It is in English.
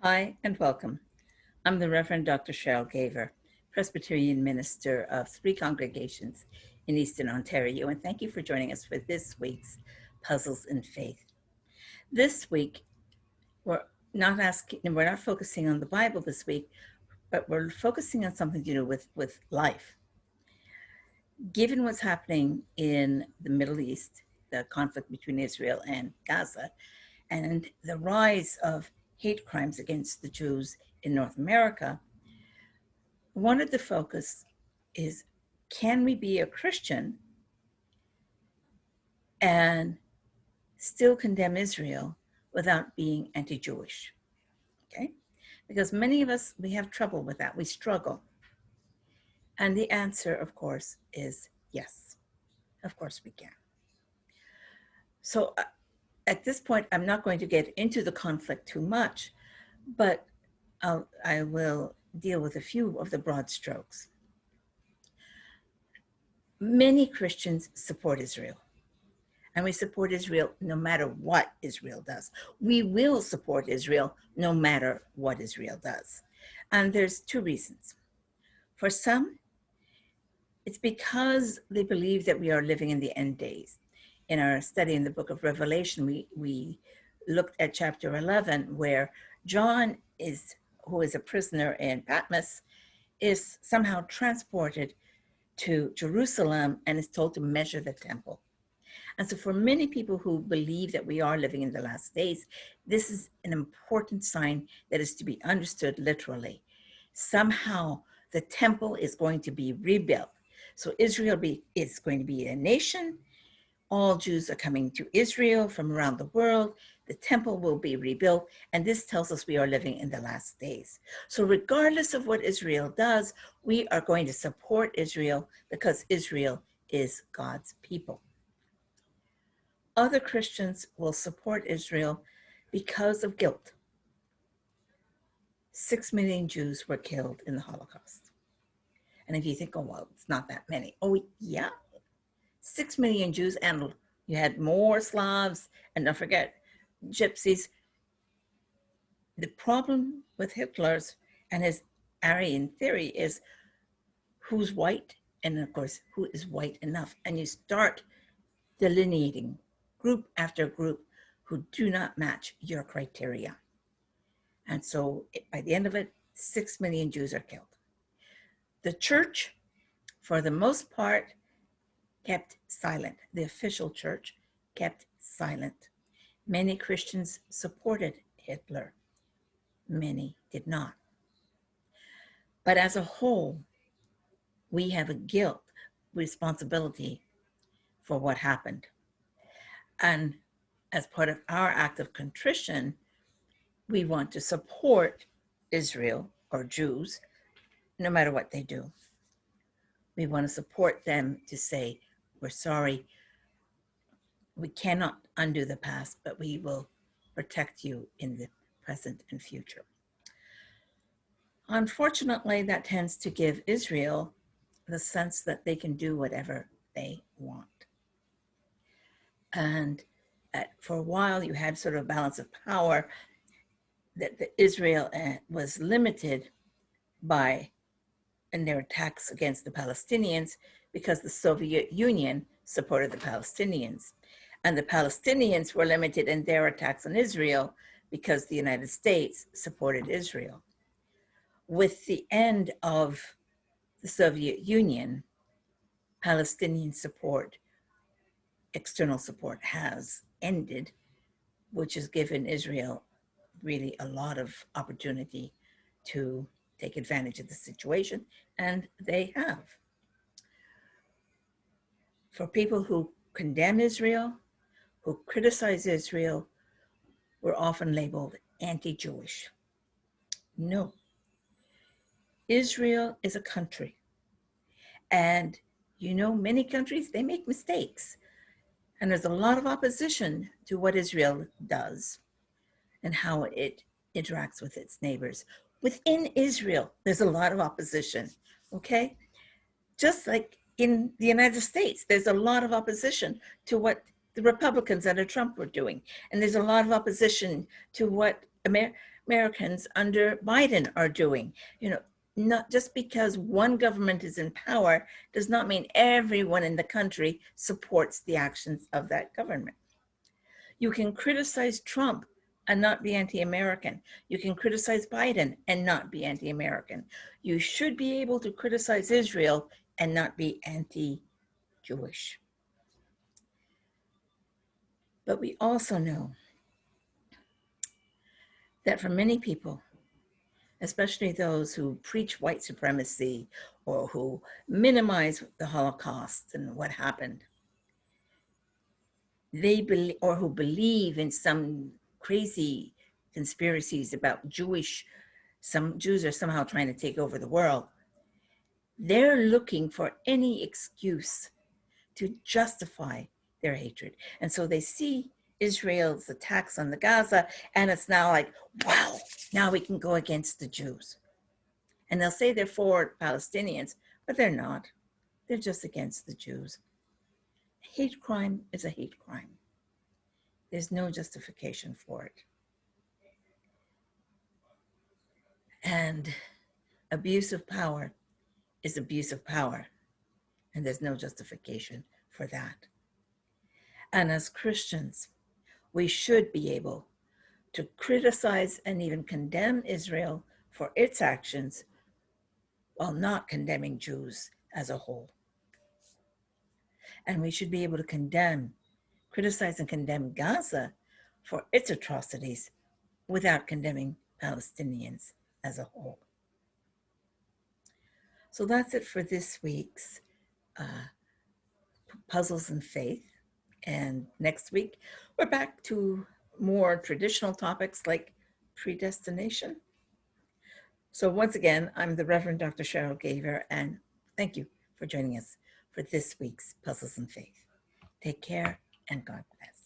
Hi and welcome. I'm the Reverend Dr. Cheryl Gaver, Presbyterian minister of 3 congregations in Eastern Ontario, and thank you for joining us for this week's Puzzles in Faith. This week, we're not focusing on the Bible this week, but we're focusing on something to do with life. Given what's happening in the Middle East, the conflict between Israel and Gaza, and the rise of hate crimes against the Jews in North America, one of the focus is, can we be a Christian and still condemn Israel without being anti-Jewish? Okay? Because many of us, we have trouble with that. We struggle. And the answer, of course, is yes. Of course we can. So at this point, I'm not going to get into the conflict too much, but I will deal with a few of the broad strokes. Many Christians support Israel, and we support Israel no matter what Israel does. We will support Israel no matter what Israel does. And there's 2 reasons. For some, it's because they believe that we are living in the end days. In our study in the book of Revelation, we looked at chapter 11, where John, who is a prisoner in Patmos, is somehow transported to Jerusalem and is told to measure the temple. And so for many people who believe that we are living in the last days, this is an important sign that is to be understood literally. Somehow the temple is going to be rebuilt. So Israel is going to be a nation. All Jews are coming to Israel from around the world. The temple will be rebuilt. And this tells us we are living in the last days. So regardless of what Israel does, we are going to support Israel because Israel is God's people. Other Christians will support Israel because of guilt. 6 million Jews were killed in the Holocaust. And if you think, oh, well, it's not that many. Oh, yeah, 6 million Jews, and you had more Slavs, and don't forget, Gypsies. The problem with Hitler's and his Aryan theory is who's white, and of course, who is white enough. And you start delineating group after group who do not match your criteria. And so by the end of it, 6 million Jews are killed. The church, for the most part, kept silent. The official church kept silent. Many Christians supported Hitler. Many did not. But as a whole, we have a guilt responsibility for what happened. And as part of our act of contrition, we want to support Israel or Jews, no matter what they do. We want to support them to say, we're sorry, we cannot undo the past, but we will protect you in the present and future. Unfortunately, that tends to give Israel the sense that they can do whatever they want. And for a while, you had sort of a balance of power that Israel was limited by in their attacks against the Palestinians because the Soviet Union supported the Palestinians. And the Palestinians were limited in their attacks on Israel because the United States supported Israel. With the end of the Soviet Union, Palestinian support, external support has ended, which has given Israel really a lot of opportunity to take advantage of the situation, and they have. For people who condemn Israel, who criticize Israel, we're often labeled anti-Jewish. No. Israel is a country. And you know, many countries, they make mistakes. And there's a lot of opposition to what Israel does and how it interacts with its neighbors. Within Israel, there's a lot of opposition, okay? Just like in the United States, there's a lot of opposition to what the Republicans under Trump were doing. And there's a lot of opposition to what Americans under Biden are doing. You know, not just because one government is in power does not mean everyone in the country supports the actions of that government. You can criticize Trump and not be anti-American. You can criticize Biden and not be anti-American. You should be able to criticize Israel and not be anti-Jewish. But we also know that for many people, especially those who preach white supremacy or who minimize the Holocaust and what happened, they believe, or who believe in some crazy conspiracies about some Jews are somehow trying to take over the world. They're looking for any excuse to justify their hatred. And so they see Israel's attacks on the Gaza, and it's now like, wow, now we can go against the Jews. And they'll say they're for Palestinians, but they're not. They're just against the Jews. Hate crime is a hate crime. There's no justification for it. And abuse of power is abuse of power, and there's no justification for that. And as Christians, we should be able to criticize and even condemn Israel for its actions while not condemning Jews as a whole. And we should be able to criticize and condemn Gaza for its atrocities without condemning Palestinians as a whole. So that's it for this week's Puzzles in Faith. And next week, we're back to more traditional topics like predestination. So once again, I'm the Reverend Dr. Cheryl Gaver, and thank you for joining us for this week's Puzzles in Faith. Take care and God bless.